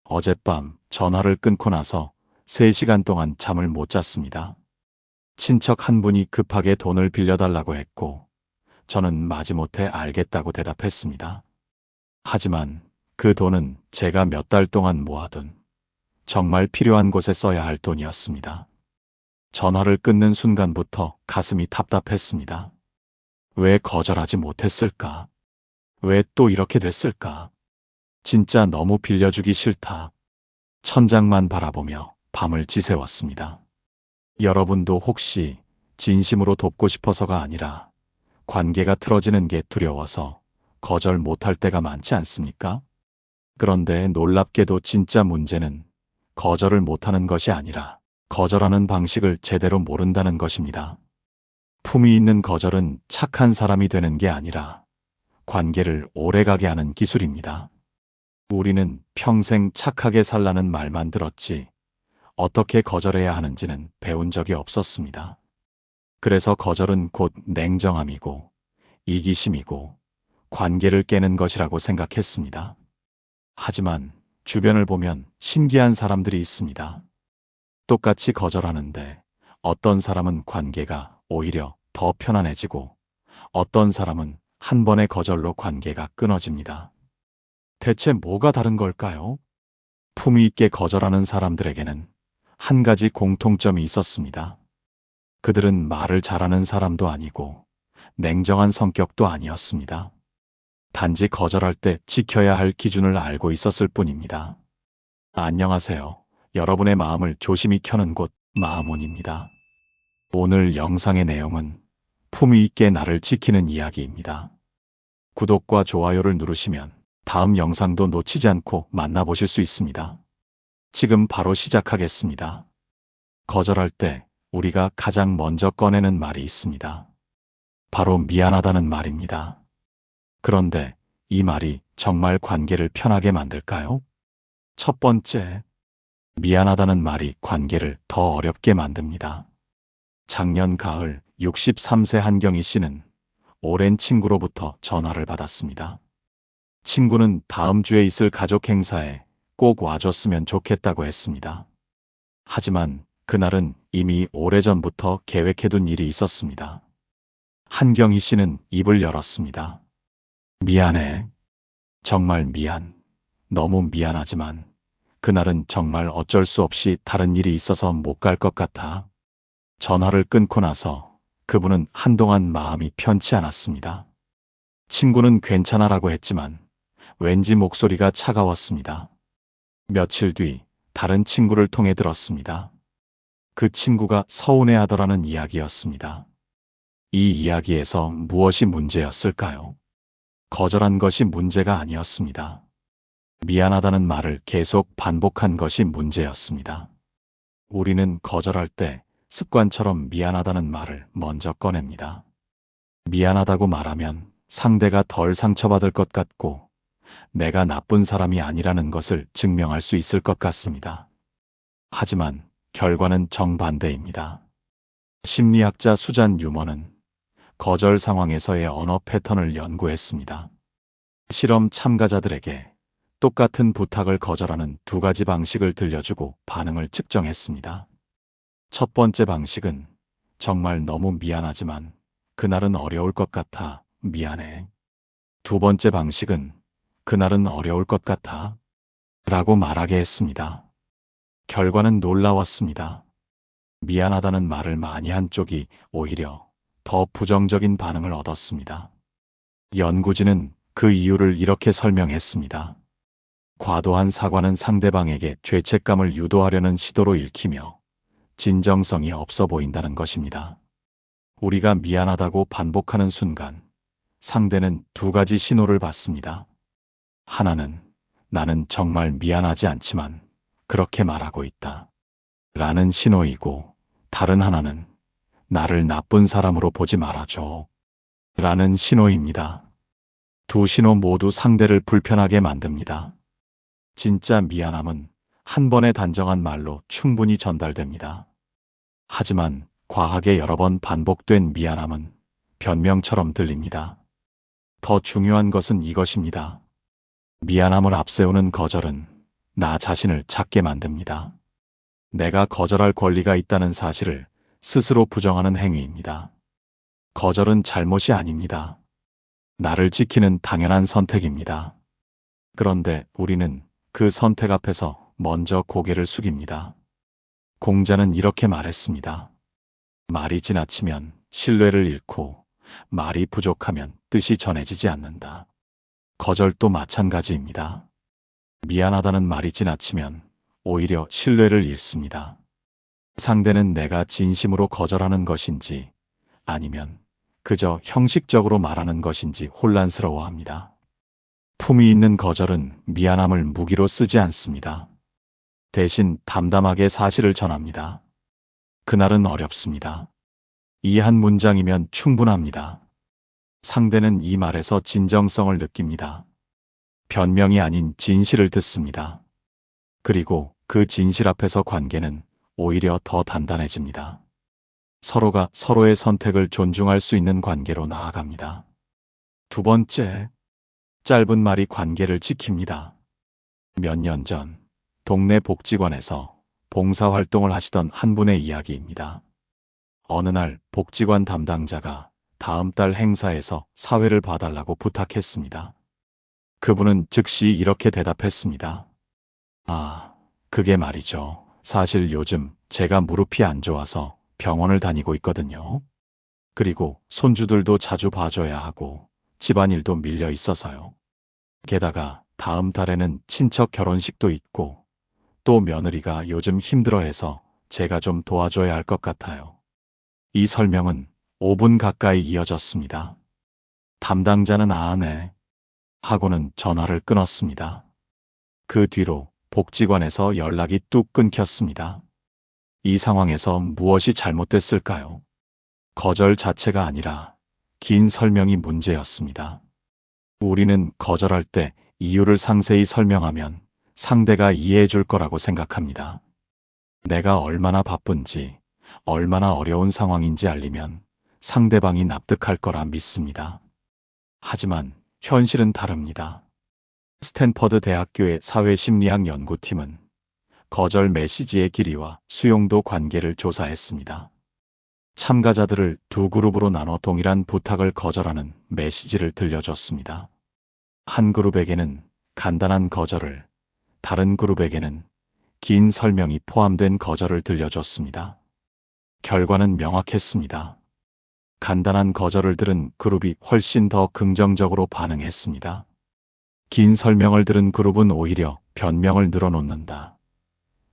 어젯밤 전화를 끊고 나서 3시간 동안 잠을 못 잤습니다. 친척 한 분이 급하게 돈을 빌려달라고 했고 저는 마지못해 알겠다고 대답했습니다. 하지만 그 돈은 제가 몇 달 동안 모아둔 정말 필요한 곳에 써야 할 돈이었습니다. 전화를 끊는 순간부터 가슴이 답답했습니다. 왜 거절하지 못했을까? 왜 또 이렇게 됐을까? 진짜 너무 빌려주기 싫다. 천장만 바라보며 밤을 지새웠습니다. 여러분도 혹시 진심으로 돕고 싶어서가 아니라 관계가 틀어지는 게 두려워서 거절 못할 때가 많지 않습니까? 그런데 놀랍게도 진짜 문제는 거절을 못하는 것이 아니라 거절하는 방식을 제대로 모른다는 것입니다. 품위 있는 거절은 착한 사람이 되는 게 아니라 관계를 오래가게 하는 기술입니다. 우리는 평생 착하게 살라는 말만 들었지 어떻게 거절해야 하는지는 배운 적이 없었습니다. 그래서 거절은 곧 냉정함이고 이기심이고 관계를 깨는 것이라고 생각했습니다. 하지만 주변을 보면 신기한 사람들이 있습니다. 똑같이 거절하는데 어떤 사람은 관계가 오히려 더 편안해지고 어떤 사람은 한 번의 거절로 관계가 끊어집니다. 대체 뭐가 다른 걸까요? 품위 있게 거절하는 사람들에게는 한 가지 공통점이 있었습니다. 그들은 말을 잘하는 사람도 아니고 냉정한 성격도 아니었습니다. 단지 거절할 때 지켜야 할 기준을 알고 있었을 뿐입니다. 안녕하세요. 여러분의 마음을 조심히 켜는 곳 마음온입니다. 오늘 영상의 내용은 품위 있게 나를 지키는 이야기입니다. 구독과 좋아요를 누르시면 다음 영상도 놓치지 않고 만나보실 수 있습니다. 지금 바로 시작하겠습니다. 거절할 때 우리가 가장 먼저 꺼내는 말이 있습니다. 바로 미안하다는 말입니다. 그런데 이 말이 정말 관계를 편하게 만들까요? 첫 번째, 미안하다는 말이 관계를 더 어렵게 만듭니다. 작년 가을 63세 한경희 씨는 오랜 친구로부터 전화를 받았습니다. 친구는 다음 주에 있을 가족 행사에 꼭 와줬으면 좋겠다고 했습니다. 하지만 그날은 이미 오래전부터 계획해둔 일이 있었습니다. 한경희 씨는 입을 열었습니다. 미안해. 정말 미안. 너무 미안하지만 그날은 정말 어쩔 수 없이 다른 일이 있어서 못 갈 것 같아. 전화를 끊고 나서 그분은 한동안 마음이 편치 않았습니다. 친구는 괜찮아라고 했지만 왠지 목소리가 차가웠습니다. 며칠 뒤 다른 친구를 통해 들었습니다. 그 친구가 서운해하더라는 이야기였습니다. 이 이야기에서 무엇이 문제였을까요? 거절한 것이 문제가 아니었습니다. 미안하다는 말을 계속 반복한 것이 문제였습니다. 우리는 거절할 때 습관처럼 미안하다는 말을 먼저 꺼냅니다. 미안하다고 말하면 상대가 덜 상처받을 것 같고 내가 나쁜 사람이 아니라는 것을 증명할 수 있을 것 같습니다. 하지만 결과는 정반대입니다. 심리학자 수잔 유머는 거절 상황에서의 언어 패턴을 연구했습니다. 실험 참가자들에게 똑같은 부탁을 거절하는 2가지 방식을 들려주고 반응을 측정했습니다. 첫 번째 방식은 정말 너무 미안하지만 그날은 어려울 것 같아 미안해. 두 번째 방식은 그날은 어려울 것 같아 라고 말하게 했습니다. 결과는 놀라웠습니다. 미안하다는 말을 많이 한 쪽이 오히려 더 부정적인 반응을 얻었습니다. 연구진은 그 이유를 이렇게 설명했습니다. 과도한 사과는 상대방에게 죄책감을 유도하려는 시도로 읽히며 진정성이 없어 보인다는 것입니다. 우리가 미안하다고 반복하는 순간 상대는 2가지 신호를 받습니다. 하나는 나는 정말 미안하지 않지만 그렇게 말하고 있다 라는 신호이고 다른 하나는 나를 나쁜 사람으로 보지 말아줘 라는 신호입니다. 2 신호 모두 상대를 불편하게 만듭니다. 진짜 미안함은 한 번의 단정한 말로 충분히 전달됩니다. 하지만 과하게 여러 번 반복된 미안함은 변명처럼 들립니다. 더 중요한 것은 이것입니다. 미안함을 앞세우는 거절은 나 자신을 작게 만듭니다. 내가 거절할 권리가 있다는 사실을 스스로 부정하는 행위입니다. 거절은 잘못이 아닙니다. 나를 지키는 당연한 선택입니다. 그런데 우리는 그 선택 앞에서 먼저 고개를 숙입니다. 공자는 이렇게 말했습니다. 말이 지나치면 신뢰를 잃고 말이 부족하면 뜻이 전해지지 않는다. 거절도 마찬가지입니다. 미안하다는 말이 지나치면 오히려 신뢰를 잃습니다. 상대는 내가 진심으로 거절하는 것인지 아니면 그저 형식적으로 말하는 것인지 혼란스러워합니다. 품위 있는 거절은 미안함을 무기로 쓰지 않습니다. 대신 담담하게 사실을 전합니다. 그날은 어렵습니다. 이 한 문장이면 충분합니다. 상대는 이 말에서 진정성을 느낍니다. 변명이 아닌 진실을 듣습니다. 그리고 그 진실 앞에서 관계는 오히려 더 단단해집니다. 서로가 서로의 선택을 존중할 수 있는 관계로 나아갑니다. 두 번째, 짧은 말이 관계를 지킵니다. 몇 년 전 동네 복지관에서 봉사활동을 하시던 한 분의 이야기입니다. 어느 날 복지관 담당자가 다음 달 행사에서 사회를 봐달라고 부탁했습니다. 그분은 즉시 이렇게 대답했습니다. 아, 그게 말이죠. 사실 요즘 제가 무릎이 안 좋아서 병원을 다니고 있거든요. 그리고 손주들도 자주 봐줘야 하고 집안일도 밀려 있어서요. 게다가 다음 달에는 친척 결혼식도 있고 또 며느리가 요즘 힘들어해서 제가 좀 도와줘야 할 것 같아요. 이 설명은 5분 가까이 이어졌습니다. 담당자는 네 하고는 전화를 끊었습니다. 그 뒤로 복지관에서 연락이 뚝 끊겼습니다. 이 상황에서 무엇이 잘못됐을까요? 거절 자체가 아니라 긴 설명이 문제였습니다. 우리는 거절할 때 이유를 상세히 설명하면 상대가 이해해 줄 거라고 생각합니다. 내가 얼마나 바쁜지, 얼마나 어려운 상황인지 알리면 상대방이 납득할 거라 믿습니다. 하지만 현실은 다릅니다. 스탠퍼드 대학교의 사회심리학 연구팀은 거절 메시지의 길이와 수용도 관계를 조사했습니다. 참가자들을 두 그룹으로 나눠 동일한 부탁을 거절하는 메시지를 들려줬습니다. 한 그룹에게는 간단한 거절을, 다른 그룹에게는 긴 설명이 포함된 거절을 들려줬습니다. 결과는 명확했습니다. 간단한 거절을 들은 그룹이 훨씬 더 긍정적으로 반응했습니다. 긴 설명을 들은 그룹은 오히려 변명을 늘어놓는다,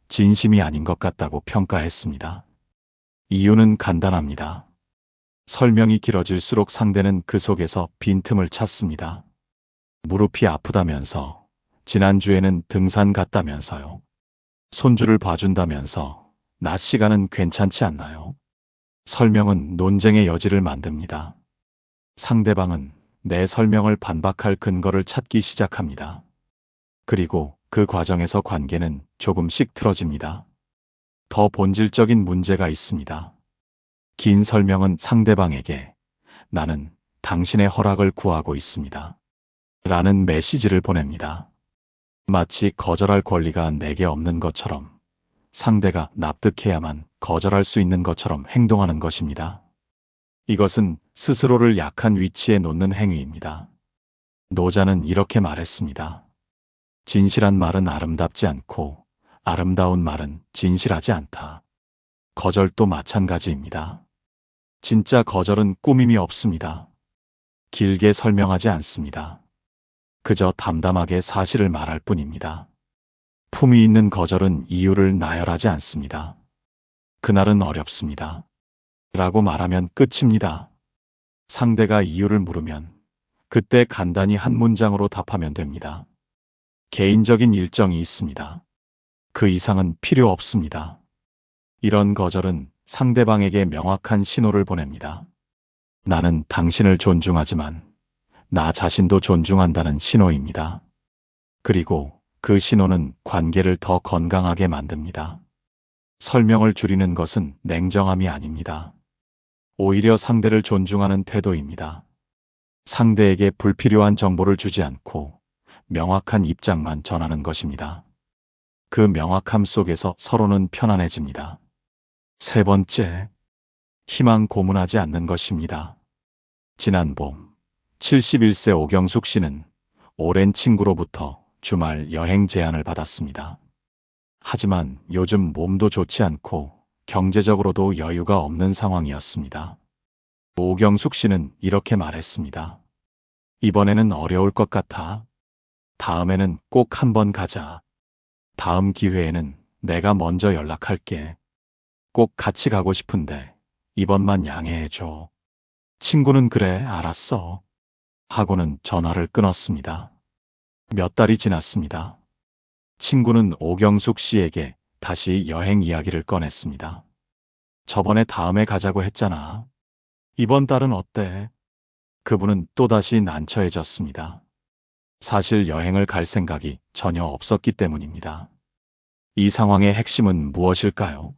진심이 아닌 것 같다고 평가했습니다. 이유는 간단합니다. 설명이 길어질수록 상대는 그 속에서 빈틈을 찾습니다. 무릎이 아프다면서, 지난주에는 등산 갔다면서요. 손주를 봐준다면서 낮 시간은 괜찮지 않나요? 설명은 논쟁의 여지를 만듭니다. 상대방은 내 설명을 반박할 근거를 찾기 시작합니다. 그리고 그 과정에서 관계는 조금씩 틀어집니다. 더 본질적인 문제가 있습니다. 긴 설명은 상대방에게 나는 당신의 허락을 구하고 있습니다. 라는 메시지를 보냅니다. 마치 거절할 권리가 내게 없는 것처럼, 상대가 납득해야만 거절할 수 있는 것처럼 행동하는 것입니다. 이것은 스스로를 약한 위치에 놓는 행위입니다. 노자는 이렇게 말했습니다. 진실한 말은 아름답지 않고 아름다운 말은 진실하지 않다. 거절도 마찬가지입니다. 진짜 거절은 꾸밈이 없습니다. 길게 설명하지 않습니다. 그저 담담하게 사실을 말할 뿐입니다. 품위 있는 거절은 이유를 나열하지 않습니다. 그날은 어렵습니다. 라고 말하면 끝입니다. 상대가 이유를 물으면 그때 간단히 한 문장으로 답하면 됩니다. 개인적인 일정이 있습니다. 그 이상은 필요 없습니다. 이런 거절은 상대방에게 명확한 신호를 보냅니다. 나는 당신을 존중하지만 나 자신도 존중한다는 신호입니다. 그리고 그 신호는 관계를 더 건강하게 만듭니다. 설명을 줄이는 것은 냉정함이 아닙니다. 오히려 상대를 존중하는 태도입니다. 상대에게 불필요한 정보를 주지 않고 명확한 입장만 전하는 것입니다. 그 명확함 속에서 서로는 편안해집니다. 세 번째, 희망 고문하지 않는 것입니다. 지난 봄, 71세 오경숙 씨는 오랜 친구로부터 주말 여행 제안을 받았습니다. 하지만 요즘 몸도 좋지 않고 경제적으로도 여유가 없는 상황이었습니다. 오경숙 씨는 이렇게 말했습니다. 이번에는 어려울 것 같아. 다음에는 꼭 한번 가자. 다음 기회에는 내가 먼저 연락할게. 꼭 같이 가고 싶은데 이번만 양해해줘. 친구는 그래, 알았어. 하고는 전화를 끊었습니다. 몇 달이 지났습니다. 친구는 오경숙 씨에게 다시 여행 이야기를 꺼냈습니다. 저번에 다음에 가자고 했잖아. 이번 달은 어때? 그분은 또다시 난처해졌습니다. 사실 여행을 갈 생각이 전혀 없었기 때문입니다. 이 상황의 핵심은 무엇일까요?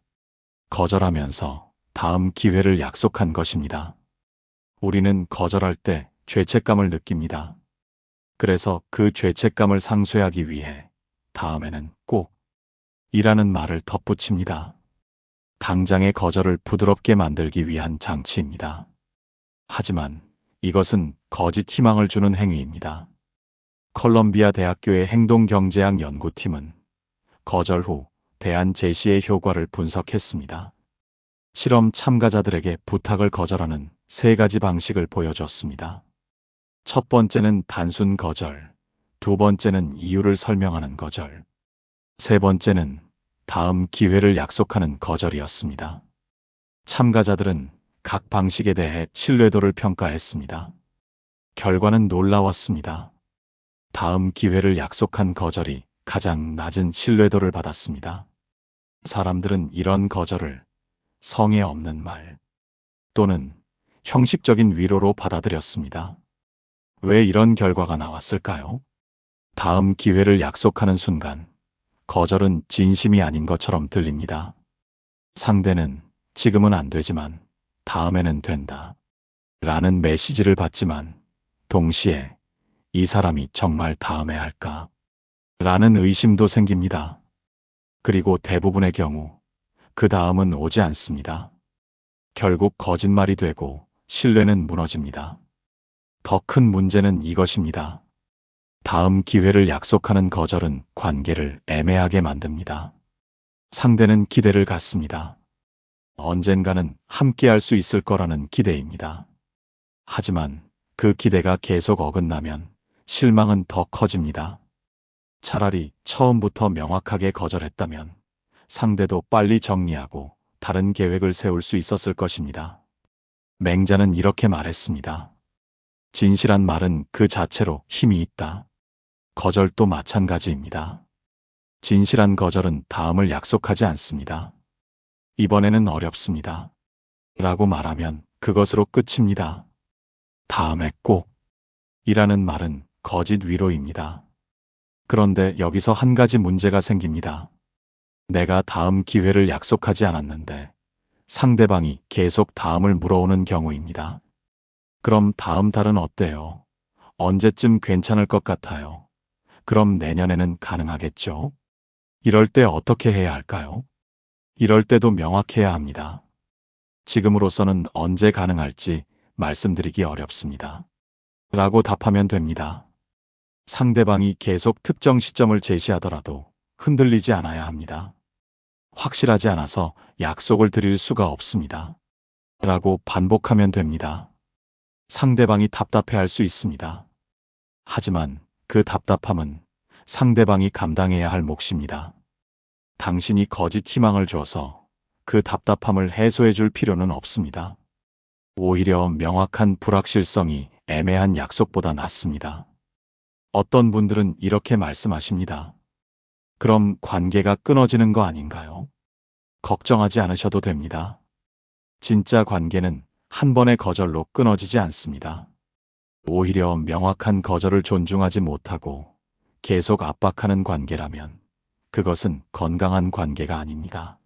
거절하면서 다음 기회를 약속한 것입니다. 우리는 거절할 때 죄책감을 느낍니다. 그래서 그 죄책감을 상쇄하기 위해 다음에는 꼭 이라는 말을 덧붙입니다. 당장의 거절을 부드럽게 만들기 위한 장치입니다. 하지만 이것은 거짓 희망을 주는 행위입니다. 컬럼비아 대학교의 행동경제학 연구팀은 거절 후 대안 제시의 효과를 분석했습니다. 실험 참가자들에게 부탁을 거절하는 세 가지 방식을 보여줬습니다. 첫 번째는 단순 거절, 두 번째는 이유를 설명하는 거절, 세 번째는 다음 기회를 약속하는 거절이었습니다. 참가자들은 각 방식에 대해 신뢰도를 평가했습니다. 결과는 놀라웠습니다. 다음 기회를 약속한 거절이 가장 낮은 신뢰도를 받았습니다. 사람들은 이런 거절을 성의 없는 말 또는 형식적인 위로로 받아들였습니다. 왜 이런 결과가 나왔을까요? 다음 기회를 약속하는 순간 거절은 진심이 아닌 것처럼 들립니다. 상대는 지금은 안 되지만 다음에는 된다 라는 메시지를 받지만 동시에 이 사람이 정말 다음에 할까? 라는 의심도 생깁니다. 그리고 대부분의 경우 그 다음은 오지 않습니다. 결국 거짓말이 되고 신뢰는 무너집니다. 더 큰 문제는 이것입니다. 다음 기회를 약속하는 거절은 관계를 애매하게 만듭니다. 상대는 기대를 갖습니다. 언젠가는 함께할 수 있을 거라는 기대입니다. 하지만 그 기대가 계속 어긋나면 실망은 더 커집니다. 차라리 처음부터 명확하게 거절했다면 상대도 빨리 정리하고 다른 계획을 세울 수 있었을 것입니다. 맹자는 이렇게 말했습니다. 진실한 말은 그 자체로 힘이 있다. 거절도 마찬가지입니다. 진실한 거절은 다음을 약속하지 않습니다. 이번에는 어렵습니다. 라고 말하면 그것으로 끝입니다. 다음에 꼭 이라는 말은 거짓 위로입니다. 그런데 여기서 한 가지 문제가 생깁니다. 내가 다음 기회를 약속하지 않았는데 상대방이 계속 다음을 물어오는 경우입니다. 그럼 다음 달은 어때요? 언제쯤 괜찮을 것 같아요? 그럼 내년에는 가능하겠죠? 이럴 때 어떻게 해야 할까요? 이럴 때도 명확해야 합니다. 지금으로서는 언제 가능할지 말씀드리기 어렵습니다. 라고 답하면 됩니다. 상대방이 계속 특정 시점을 제시하더라도 흔들리지 않아야 합니다. 확실하지 않아서 약속을 드릴 수가 없습니다. 라고 반복하면 됩니다. 상대방이 답답해할 수 있습니다. 하지만 그 답답함은 상대방이 감당해야 할 몫입니다. 당신이 거짓 희망을 줘서 그 답답함을 해소해 줄 필요는 없습니다. 오히려 명확한 불확실성이 애매한 약속보다 낫습니다. 어떤 분들은 이렇게 말씀하십니다. 그럼 관계가 끊어지는 거 아닌가요? 걱정하지 않으셔도 됩니다. 진짜 관계는 한 번의 거절로 끊어지지 않습니다. 오히려 명확한 거절을 존중하지 못하고 계속 압박하는 관계라면 그것은 건강한 관계가 아닙니다.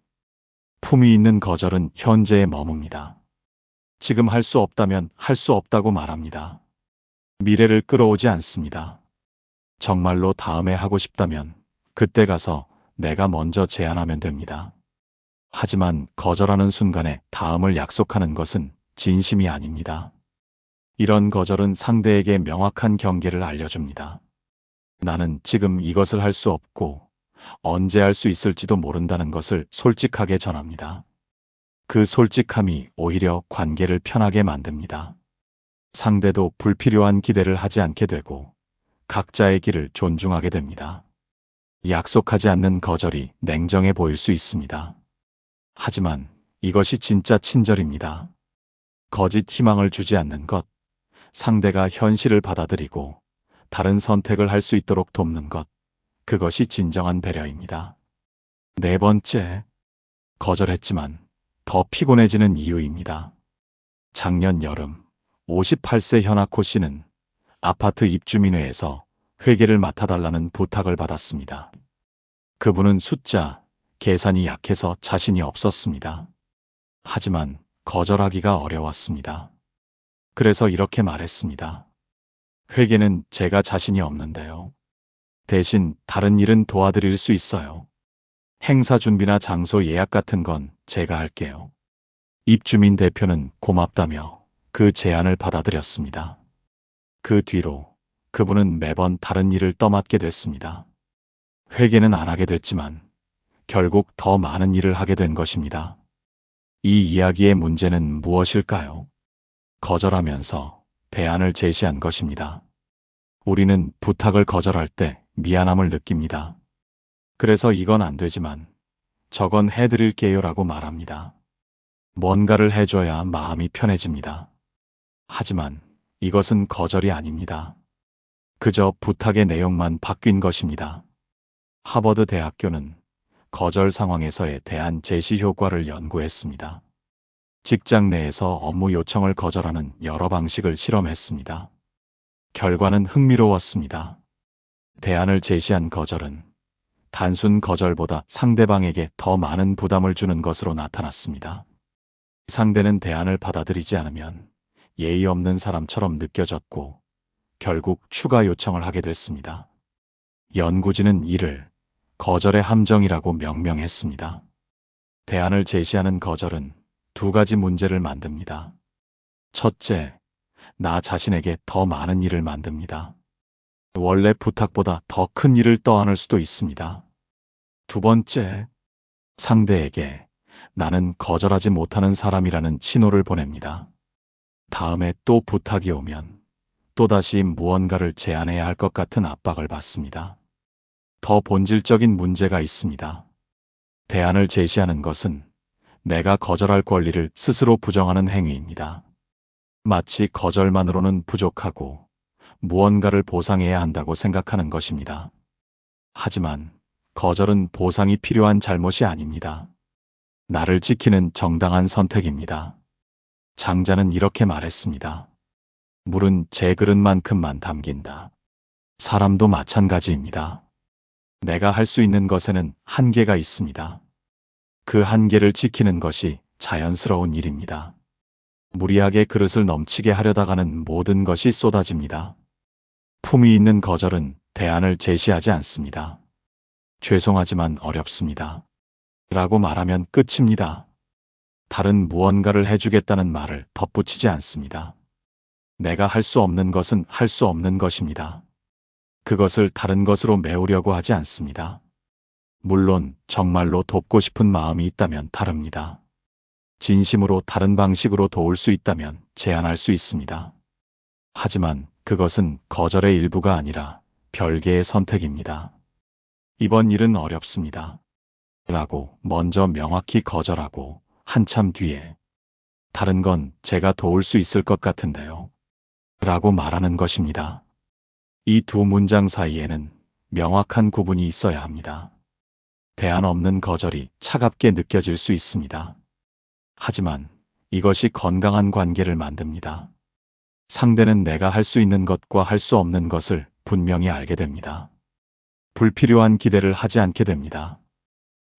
품위 있는 거절은 현재에 머뭅니다. 지금 할 수 없다면 할 수 없다고 말합니다. 미래를 끌어오지 않습니다. 정말로 다음에 하고 싶다면 그때 가서 내가 먼저 제안하면 됩니다. 하지만 거절하는 순간에 다음을 약속하는 것은 진심이 아닙니다. 이런 거절은 상대에게 명확한 경계를 알려줍니다. 나는 지금 이것을 할 수 없고 언제 할 수 있을지도 모른다는 것을 솔직하게 전합니다. 그 솔직함이 오히려 관계를 편하게 만듭니다. 상대도 불필요한 기대를 하지 않게 되고 각자의 길을 존중하게 됩니다. 약속하지 않는 거절이 냉정해 보일 수 있습니다. 하지만 이것이 진짜 친절입니다. 거짓 희망을 주지 않는 것, 상대가 현실을 받아들이고 다른 선택을 할 수 있도록 돕는 것, 그것이 진정한 배려입니다. 네 번째, 거절했지만 더 피곤해지는 이유입니다. 작년 여름, 58세 현아코 씨는 아파트 입주민회에서 회계를 맡아달라는 부탁을 받았습니다. 그분은 숫자, 계산이 약해서 자신이 없었습니다. 하지만 거절하기가 어려웠습니다. 그래서 이렇게 말했습니다. 회계는 제가 자신이 없는데요. 대신 다른 일은 도와드릴 수 있어요. 행사 준비나 장소 예약 같은 건 제가 할게요. 입주민 대표는 고맙다며 그 제안을 받아들였습니다. 그 뒤로 그분은 매번 다른 일을 떠맡게 됐습니다. 회계는 안 하게 됐지만 결국 더 많은 일을 하게 된 것입니다. 이 이야기의 문제는 무엇일까요? 거절하면서 대안을 제시한 것입니다. 우리는 부탁을 거절할 때 미안함을 느낍니다. 그래서 이건 안 되지만 저건 해드릴게요라고 말합니다. 뭔가를 해줘야 마음이 편해집니다. 하지만 이것은 거절이 아닙니다. 그저 부탁의 내용만 바뀐 것입니다. 하버드 대학교는 거절 상황에서의 대안 제시 효과를 연구했습니다. 직장 내에서 업무 요청을 거절하는 여러 방식을 실험했습니다. 결과는 흥미로웠습니다. 대안을 제시한 거절은 단순 거절보다 상대방에게 더 많은 부담을 주는 것으로 나타났습니다. 상대는 대안을 받아들이지 않으면 예의 없는 사람처럼 느껴졌고 결국 추가 요청을 하게 됐습니다. 연구진은 이를 거절의 함정이라고 명명했습니다. 대안을 제시하는 거절은 두 가지 문제를 만듭니다. 첫째, 나 자신에게 더 많은 일을 만듭니다. 원래 부탁보다 더 큰 일을 떠안을 수도 있습니다. 두 번째, 상대에게 나는 거절하지 못하는 사람이라는 신호를 보냅니다. 다음에 또 부탁이 오면 또다시 무언가를 제안해야 할 것 같은 압박을 받습니다. 더 본질적인 문제가 있습니다. 대안을 제시하는 것은 내가 거절할 권리를 스스로 부정하는 행위입니다. 마치 거절만으로는 부족하고 무언가를 보상해야 한다고 생각하는 것입니다. 하지만 거절은 보상이 필요한 잘못이 아닙니다. 나를 지키는 정당한 선택입니다. 장자는 이렇게 말했습니다. 물은 제 그릇만큼만 담긴다. 사람도 마찬가지입니다. 내가 할 수 있는 것에는 한계가 있습니다. 그 한계를 지키는 것이 자연스러운 일입니다. 무리하게 그릇을 넘치게 하려다가는 모든 것이 쏟아집니다. 품위 있는 거절은 대안을 제시하지 않습니다. 죄송하지만 어렵습니다. 라고 말하면 끝입니다. 다른 무언가를 해주겠다는 말을 덧붙이지 않습니다. 내가 할 수 없는 것은 할 수 없는 것입니다. 그것을 다른 것으로 메우려고 하지 않습니다. 물론 정말로 돕고 싶은 마음이 있다면 다릅니다. 진심으로 다른 방식으로 도울 수 있다면 제안할 수 있습니다. 하지만 그것은 거절의 일부가 아니라 별개의 선택입니다. 이번 일은 어렵습니다. 라고 먼저 명확히 거절하고 한참 뒤에 다른 건 제가 도울 수 있을 것 같은데요. 라고 말하는 것입니다. 이 두 문장 사이에는 명확한 구분이 있어야 합니다. 대안 없는 거절이 차갑게 느껴질 수 있습니다. 하지만 이것이 건강한 관계를 만듭니다. 상대는 내가 할 수 있는 것과 할 수 없는 것을 분명히 알게 됩니다. 불필요한 기대를 하지 않게 됩니다.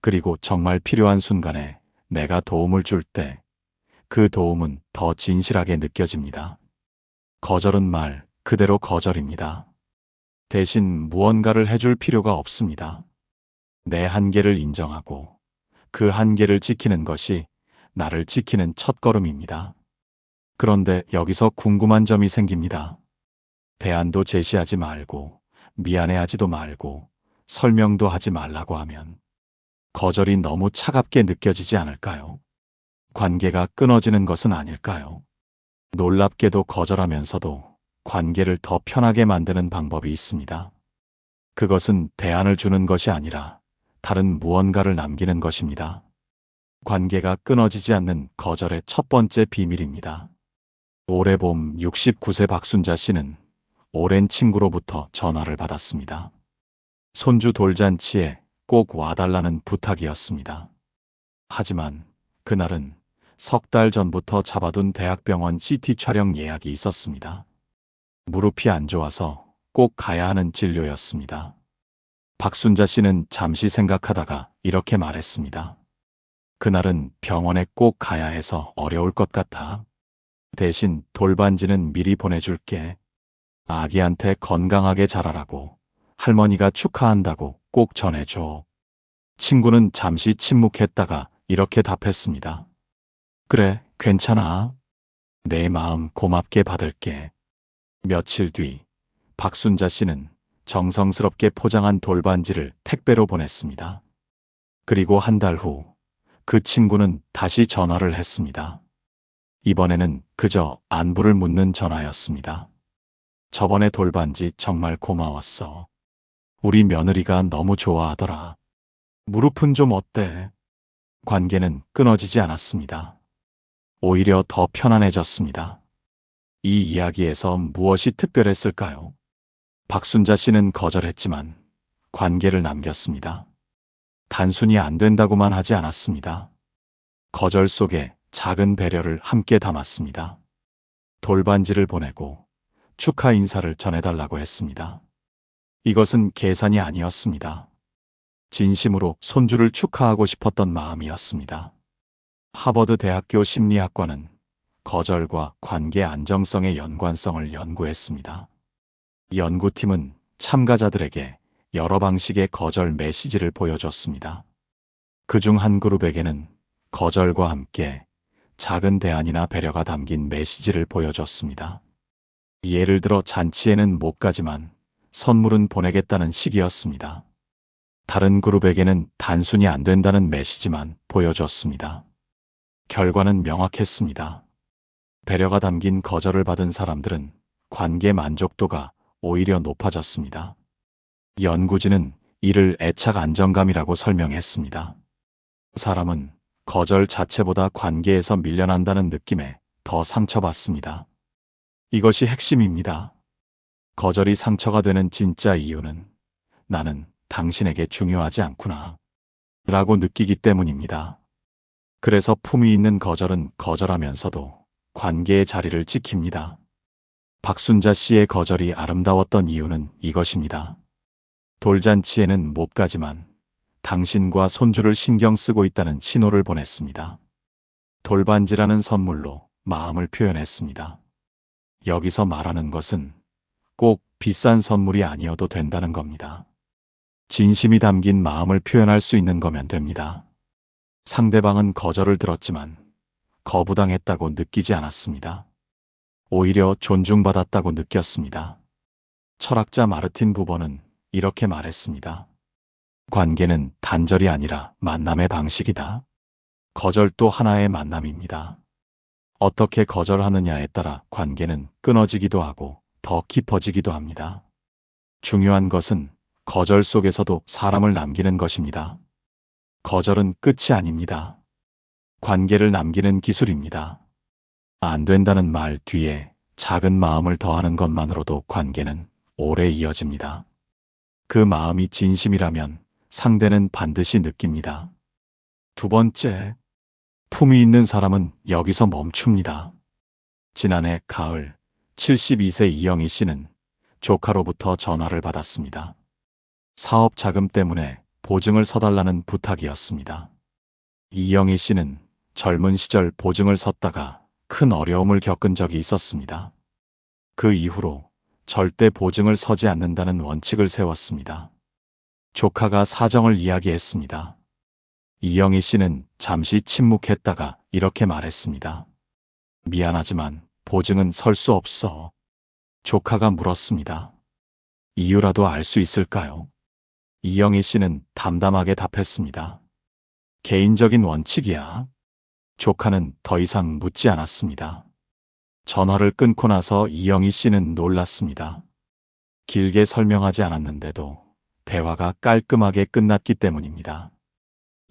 그리고 정말 필요한 순간에 내가 도움을 줄 때 그 도움은 더 진실하게 느껴집니다. 거절은 말 그대로 거절입니다. 대신 무언가를 해줄 필요가 없습니다. 내 한계를 인정하고 그 한계를 지키는 것이 나를 지키는 첫걸음입니다. 그런데 여기서 궁금한 점이 생깁니다. 대안도 제시하지 말고 미안해하지도 말고 설명도 하지 말라고 하면 거절이 너무 차갑게 느껴지지 않을까요? 관계가 끊어지는 것은 아닐까요? 놀랍게도 거절하면서도 관계를 더 편하게 만드는 방법이 있습니다. 그것은 대안을 주는 것이 아니라 다른 무언가를 남기는 것입니다. 관계가 끊어지지 않는 거절의 첫 번째 비밀입니다. 올해 봄 69세 박순자 씨는 오랜 친구로부터 전화를 받았습니다. 손주 돌잔치에 꼭 와달라는 부탁이었습니다. 하지만 그날은 석 달 전부터 잡아둔 대학병원 CT 촬영 예약이 있었습니다. 무릎이 안 좋아서 꼭 가야 하는 진료였습니다. 박순자 씨는 잠시 생각하다가 이렇게 말했습니다. 그날은 병원에 꼭 가야 해서 어려울 것 같아. 대신 돌반지는 미리 보내줄게. 아기한테 건강하게 자라라고, 할머니가 축하한다고 꼭 전해줘. 친구는 잠시 침묵했다가 이렇게 답했습니다. 그래, 괜찮아. 내 마음 고맙게 받을게. 며칠 뒤 박순자 씨는 정성스럽게 포장한 돌반지를 택배로 보냈습니다. 그리고 한 달 후 그 친구는 다시 전화를 했습니다. 이번에는 그저 안부를 묻는 전화였습니다. 저번에 돌반지 정말 고마웠어. 우리 며느리가 너무 좋아하더라. 무릎은 좀 어때? 관계는 끊어지지 않았습니다. 오히려 더 편안해졌습니다. 이 이야기에서 무엇이 특별했을까요? 박순자 씨는 거절했지만 관계를 남겼습니다. 단순히 안 된다고만 하지 않았습니다. 거절 속에 작은 배려를 함께 담았습니다. 돌반지를 보내고 축하 인사를 전해달라고 했습니다. 이것은 계산이 아니었습니다. 진심으로 손주를 축하하고 싶었던 마음이었습니다. 하버드 대학교 심리학과는 거절과 관계 안정성의 연관성을 연구했습니다. 연구팀은 참가자들에게 여러 방식의 거절 메시지를 보여줬습니다. 그중 한 그룹에게는 거절과 함께 작은 대안이나 배려가 담긴 메시지를 보여줬습니다. 예를 들어 잔치에는 못 가지만 선물은 보내겠다는 식이었습니다. 다른 그룹에게는 단순히 안 된다는 메시지만 보여줬습니다. 결과는 명확했습니다. 배려가 담긴 거절을 받은 사람들은 관계 만족도가 오히려 높아졌습니다. 연구진은 이를 애착 안정감이라고 설명했습니다. 사람은 거절 자체보다 관계에서 밀려난다는 느낌에 더 상처받습니다. 이것이 핵심입니다. 거절이 상처가 되는 진짜 이유는 나는 당신에게 중요하지 않구나 라고 느끼기 때문입니다. 그래서 품위 있는 거절은 거절하면서도 관계의 자리를 지킵니다. 박순자 씨의 거절이 아름다웠던 이유는 이것입니다. 돌잔치에는 못 가지만 당신과 손주를 신경 쓰고 있다는 신호를 보냈습니다. 돌반지라는 선물로 마음을 표현했습니다. 여기서 말하는 것은 꼭 비싼 선물이 아니어도 된다는 겁니다. 진심이 담긴 마음을 표현할 수 있는 거면 됩니다. 상대방은 거절을 들었지만 거부당했다고 느끼지 않았습니다. 오히려 존중받았다고 느꼈습니다. 철학자 마르틴 부버는 이렇게 말했습니다. 관계는 단절이 아니라 만남의 방식이다. 거절도 하나의 만남입니다. 어떻게 거절하느냐에 따라 관계는 끊어지기도 하고 더 깊어지기도 합니다. 중요한 것은 거절 속에서도 사람을 남기는 것입니다. 거절은 끝이 아닙니다. 관계를 남기는 기술입니다. 안 된다는 말 뒤에 작은 마음을 더하는 것만으로도 관계는 오래 이어집니다. 그 마음이 진심이라면 상대는 반드시 느낍니다. 두 번째, 품위 있는 사람은 여기서 멈춥니다. 지난해 가을 72세 이영희 씨는 조카로부터 전화를 받았습니다. 사업 자금 때문에 보증을 서달라는 부탁이었습니다. 이영희 씨는 젊은 시절 보증을 섰다가 큰 어려움을 겪은 적이 있었습니다. 그 이후로 절대 보증을 서지 않는다는 원칙을 세웠습니다. 조카가 사정을 이야기했습니다. 이영희 씨는 잠시 침묵했다가 이렇게 말했습니다. 미안하지만 보증은 설 수 없어. 조카가 물었습니다. 이유라도 알 수 있을까요? 이영희 씨는 담담하게 답했습니다. 개인적인 원칙이야. 조카는 더 이상 묻지 않았습니다. 전화를 끊고 나서 이영희 씨는 놀랐습니다. 길게 설명하지 않았는데도 대화가 깔끔하게 끝났기 때문입니다.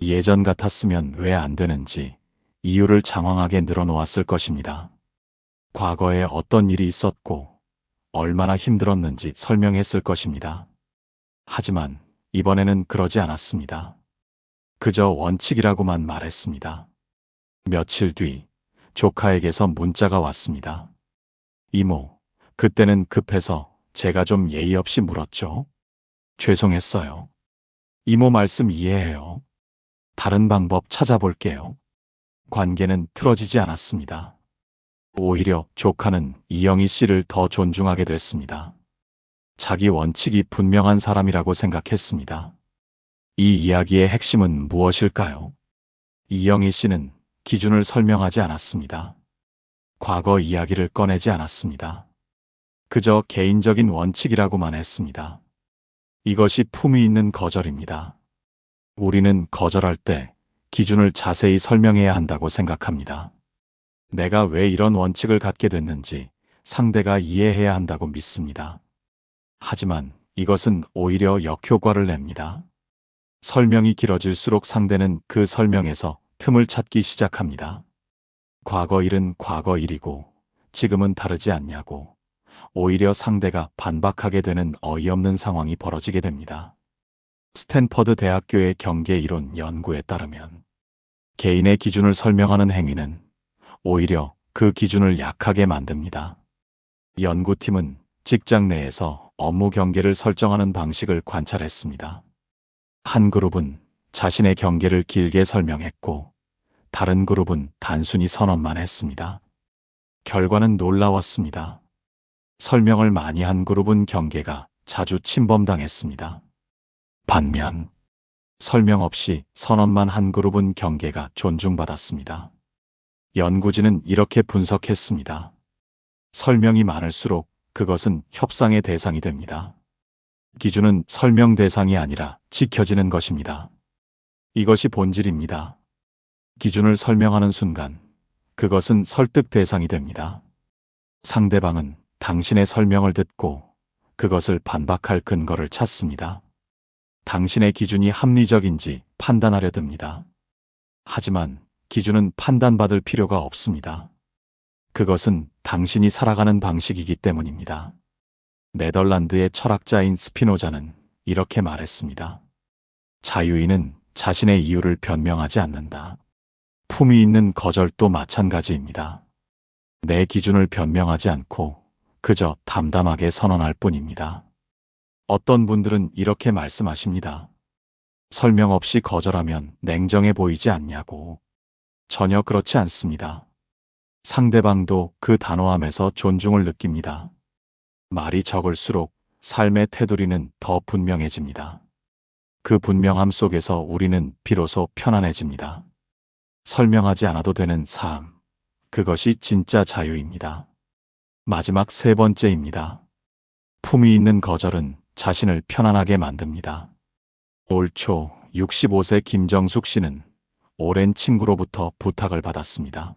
예전 같았으면 왜 안 되는지 이유를 장황하게 늘어놓았을 것입니다. 과거에 어떤 일이 있었고 얼마나 힘들었는지 설명했을 것입니다. 하지만 이번에는 그러지 않았습니다. 그저 원칙이라고만 말했습니다. 며칠 뒤 조카에게서 문자가 왔습니다. 이모, 그때는 급해서 제가 좀 예의 없이 물었죠. 죄송했어요. 이모 말씀 이해해요. 다른 방법 찾아볼게요. 관계는 틀어지지 않았습니다. 오히려 조카는 이영희 씨를 더 존중하게 됐습니다. 자기 원칙이 분명한 사람이라고 생각했습니다. 이 이야기의 핵심은 무엇일까요? 이영희 씨는 기준을 설명하지 않았습니다. 과거 이야기를 꺼내지 않았습니다. 그저 개인적인 원칙이라고만 했습니다. 이것이 품위 있는 거절입니다. 우리는 거절할 때 기준을 자세히 설명해야 한다고 생각합니다. 내가 왜 이런 원칙을 갖게 됐는지 상대가 이해해야 한다고 믿습니다. 하지만 이것은 오히려 역효과를 냅니다. 설명이 길어질수록 상대는 그 설명에서 틈을 찾기 시작합니다. 과거 일은 과거 일이고 지금은 다르지 않냐고 오히려 상대가 반박하게 되는 어이없는 상황이 벌어지게 됩니다. 스탠퍼드 대학교의 경계 이론 연구에 따르면 개인의 기준을 설명하는 행위는 오히려 그 기준을 약하게 만듭니다. 연구팀은 직장 내에서 업무 경계를 설정하는 방식을 관찰했습니다. 한 그룹은 자신의 경계를 길게 설명했고 다른 그룹은 단순히 선언만 했습니다. 결과는 놀라웠습니다. 설명을 많이 한 그룹은 경계가 자주 침범당했습니다. 반면 설명 없이 선언만 한 그룹은 경계가 존중받았습니다. 연구진은 이렇게 분석했습니다. 설명이 많을수록 그것은 협상의 대상이 됩니다. 기준은 설명 대상이 아니라 지켜지는 것입니다. 이것이 본질입니다. 기준을 설명하는 순간 그것은 설득 대상이 됩니다. 상대방은 당신의 설명을 듣고 그것을 반박할 근거를 찾습니다. 당신의 기준이 합리적인지 판단하려 듭니다. 하지만 기준은 판단받을 필요가 없습니다. 그것은 당신이 살아가는 방식이기 때문입니다. 네덜란드의 철학자인 스피노자는 이렇게 말했습니다. 자유인은 자신의 이유를 변명하지 않는다. 품위 있는 거절도 마찬가지입니다. 내 기준을 변명하지 않고 그저 담담하게 선언할 뿐입니다. 어떤 분들은 이렇게 말씀하십니다. 설명 없이 거절하면 냉정해 보이지 않냐고. 전혀 그렇지 않습니다. 상대방도 그 단호함에서 존중을 느낍니다. 말이 적을수록 삶의 테두리는 더 분명해집니다. 그 분명함 속에서 우리는 비로소 편안해집니다. 설명하지 않아도 되는 삶, 그것이 진짜 자유입니다. 마지막 세 번째입니다. 품위 있는 거절은 자신을 편안하게 만듭니다. 올 초 65세 김정숙 씨는 오랜 친구로부터 부탁을 받았습니다.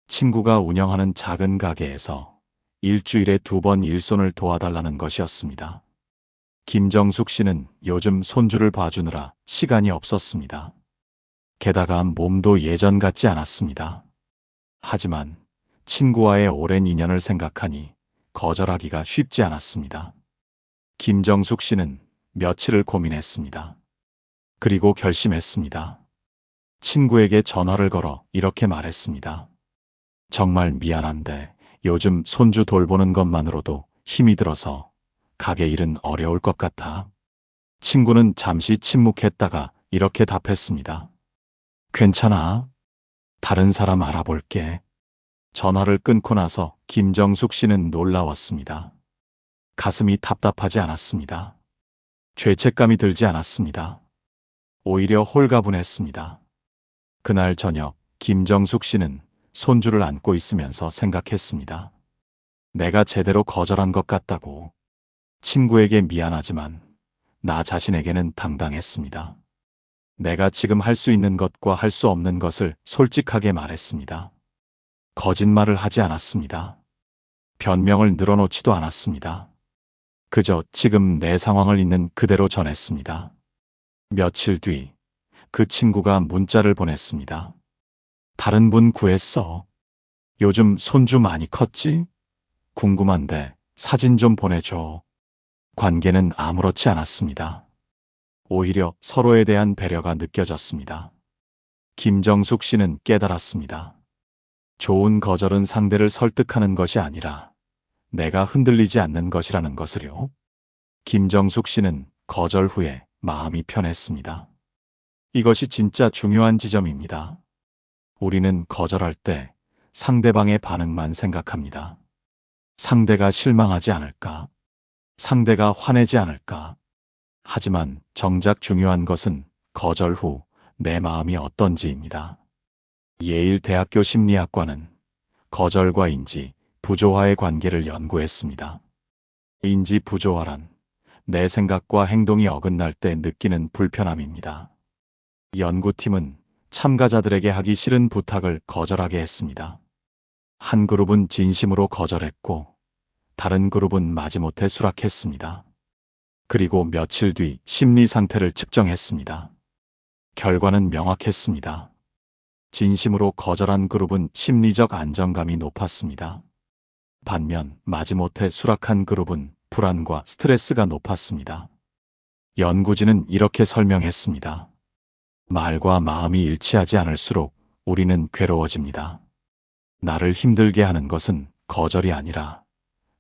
친구가 운영하는 작은 가게에서 일주일에 2번 일손을 도와달라는 것이었습니다. 김정숙 씨는 요즘 손주를 봐주느라 시간이 없었습니다. 게다가 몸도 예전 같지 않았습니다. 하지만 친구와의 오랜 인연을 생각하니 거절하기가 쉽지 않았습니다. 김정숙 씨는 며칠을 고민했습니다. 그리고 결심했습니다. 친구에게 전화를 걸어 이렇게 말했습니다. 정말 미안한데 요즘 손주 돌보는 것만으로도 힘이 들어서 가게 일은 어려울 것 같아. 친구는 잠시 침묵했다가 이렇게 답했습니다. 괜찮아. 다른 사람 알아볼게. 전화를 끊고 나서 김정숙 씨는 놀라웠습니다. 가슴이 답답하지 않았습니다. 죄책감이 들지 않았습니다. 오히려 홀가분했습니다. 그날 저녁 김정숙 씨는 손주를 안고 있으면서 생각했습니다. 내가 제대로 거절한 것 같다고. 친구에게 미안하지만 나 자신에게는 당당했습니다. 내가 지금 할 수 있는 것과 할 수 없는 것을 솔직하게 말했습니다. 거짓말을 하지 않았습니다. 변명을 늘어놓지도 않았습니다. 그저 지금 내 상황을 있는 그대로 전했습니다. 며칠 뒤 그 친구가 문자를 보냈습니다. 다른 분 구했어. 요즘 손주 많이 컸지? 궁금한데 사진 좀 보내줘. 관계는 아무렇지 않았습니다. 오히려 서로에 대한 배려가 느껴졌습니다. 김정숙 씨는 깨달았습니다. 좋은 거절은 상대를 설득하는 것이 아니라 내가 흔들리지 않는 것이라는 것을요. 김정숙 씨는 거절 후에 마음이 편했습니다. 이것이 진짜 중요한 지점입니다. 우리는 거절할 때 상대방의 반응만 생각합니다. 상대가 실망하지 않을까? 상대가 화내지 않을까? 하지만 정작 중요한 것은 거절 후 내 마음이 어떤지입니다. 예일 대학교 심리학과는 거절과 인지 부조화의 관계를 연구했습니다. 인지 부조화란 내 생각과 행동이 어긋날 때 느끼는 불편함입니다. 연구팀은 참가자들에게 하기 싫은 부탁을 거절하게 했습니다. 한 그룹은 진심으로 거절했고 다른 그룹은 마지못해 수락했습니다. 그리고 며칠 뒤 심리 상태를 측정했습니다. 결과는 명확했습니다. 진심으로 거절한 그룹은 심리적 안정감이 높았습니다. 반면 마지못해 수락한 그룹은 불안과 스트레스가 높았습니다. 연구진은 이렇게 설명했습니다. 말과 마음이 일치하지 않을수록 우리는 괴로워집니다. 나를 힘들게 하는 것은 거절이 아니라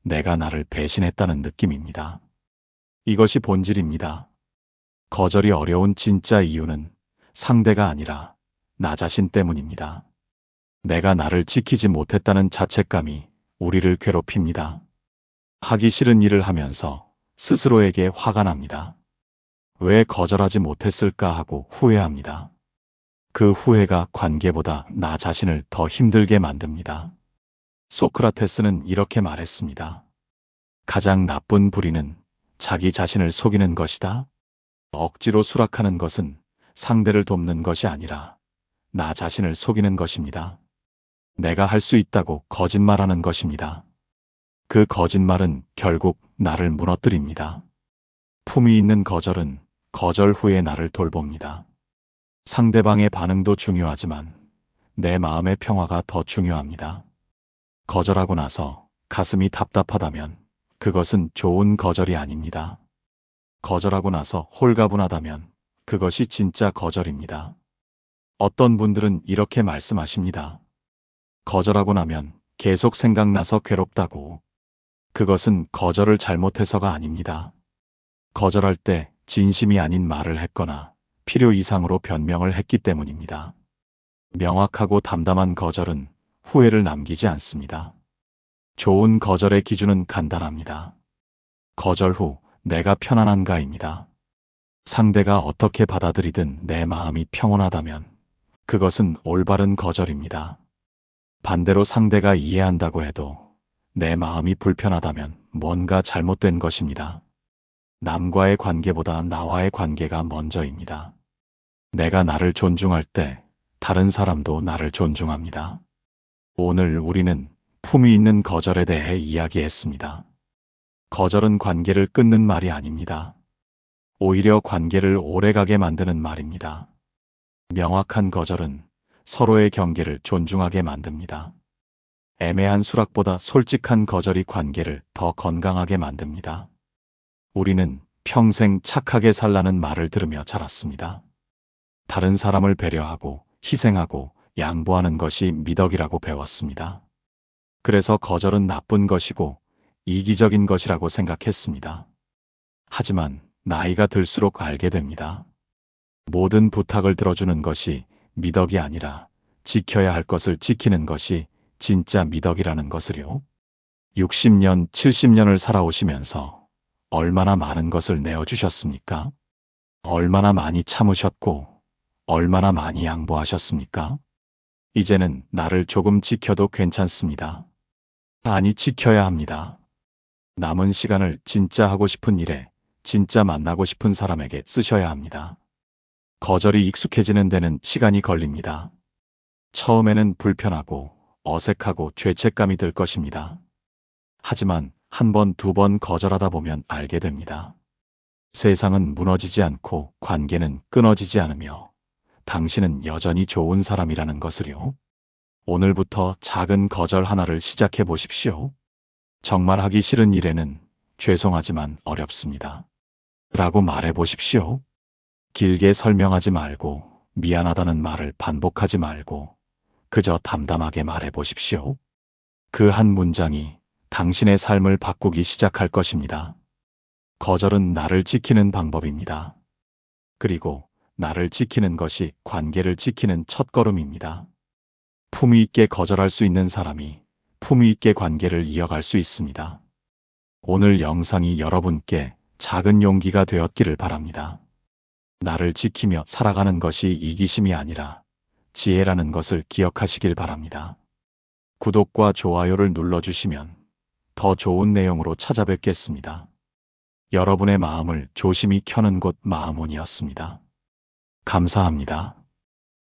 내가 나를 배신했다는 느낌입니다. 이것이 본질입니다. 거절이 어려운 진짜 이유는 상대가 아니라 나 자신 때문입니다. 내가 나를 지키지 못했다는 자책감이 우리를 괴롭힙니다. 하기 싫은 일을 하면서 스스로에게 화가 납니다. 왜 거절하지 못했을까 하고 후회합니다. 그 후회가 관계보다 나 자신을 더 힘들게 만듭니다. 소크라테스는 이렇게 말했습니다. 가장 나쁜 불의는 자기 자신을 속이는 것이다. 억지로 수락하는 것은 상대를 돕는 것이 아니라 나 자신을 속이는 것입니다. 내가 할 수 있다고 거짓말하는 것입니다. 그 거짓말은 결국 나를 무너뜨립니다. 품위 있는 거절은 거절 후에 나를 돌봅니다. 상대방의 반응도 중요하지만 내 마음의 평화가 더 중요합니다. 거절하고 나서 가슴이 답답하다면 그것은 좋은 거절이 아닙니다. 거절하고 나서 홀가분하다면 그것이 진짜 거절입니다. 어떤 분들은 이렇게 말씀하십니다. 거절하고 나면 계속 생각나서 괴롭다고. 그것은 거절을 잘못해서가 아닙니다. 거절할 때 진심이 아닌 말을 했거나 필요 이상으로 변명을 했기 때문입니다. 명확하고 담담한 거절은 후회를 남기지 않습니다. 좋은 거절의 기준은 간단합니다. 거절 후 내가 편안한가입니다. 상대가 어떻게 받아들이든 내 마음이 평온하다면 그것은 올바른 거절입니다. 반대로 상대가 이해한다고 해도 내 마음이 불편하다면 뭔가 잘못된 것입니다. 남과의 관계보다 나와의 관계가 먼저입니다. 내가 나를 존중할 때 다른 사람도 나를 존중합니다. 오늘 우리는 품위 있는 거절에 대해 이야기했습니다. 거절은 관계를 끊는 말이 아닙니다. 오히려 관계를 오래가게 만드는 말입니다. 명확한 거절은 서로의 경계를 존중하게 만듭니다. 애매한 수락보다 솔직한 거절이 관계를 더 건강하게 만듭니다. 우리는 평생 착하게 살라는 말을 들으며 자랐습니다. 다른 사람을 배려하고 희생하고 양보하는 것이 미덕이라고 배웠습니다. 그래서 거절은 나쁜 것이고 이기적인 것이라고 생각했습니다. 하지만 나이가 들수록 알게 됩니다. 모든 부탁을 들어주는 것이 미덕이 아니라 지켜야 할 것을 지키는 것이 진짜 미덕이라는 것을요. 60년, 70년을 살아오시면서 얼마나 많은 것을 내어주셨습니까? 얼마나 많이 참으셨고, 얼마나 많이 양보하셨습니까? 이제는 나를 조금 지켜도 괜찮습니다. 아니, 지켜야 합니다. 남은 시간을 진짜 하고 싶은 일에, 진짜 만나고 싶은 사람에게 쓰셔야 합니다. 거절이 익숙해지는 데는 시간이 걸립니다. 처음에는 불편하고 어색하고 죄책감이 들 것입니다. 하지만 한 번, 두 번 거절하다 보면 알게 됩니다. 세상은 무너지지 않고 관계는 끊어지지 않으며 당신은 여전히 좋은 사람이라는 것을요. 오늘부터 작은 거절 하나를 시작해 보십시오. 정말 하기 싫은 일에는 죄송하지만 어렵습니다. 라고 말해 보십시오. 길게 설명하지 말고 미안하다는 말을 반복하지 말고 그저 담담하게 말해 보십시오. 그 한 문장이 당신의 삶을 바꾸기 시작할 것입니다. 거절은 나를 지키는 방법입니다. 그리고 나를 지키는 것이 관계를 지키는 첫걸음입니다. 품위 있게 거절할 수 있는 사람이 품위 있게 관계를 이어갈 수 있습니다. 오늘 영상이 여러분께 작은 용기가 되었기를 바랍니다. 나를 지키며 살아가는 것이 이기심이 아니라 지혜라는 것을 기억하시길 바랍니다. 구독과 좋아요를 눌러주시면 더 좋은 내용으로 찾아뵙겠습니다. 여러분의 마음을 조심히 켜는 곳 마음온이었습니다. 감사합니다.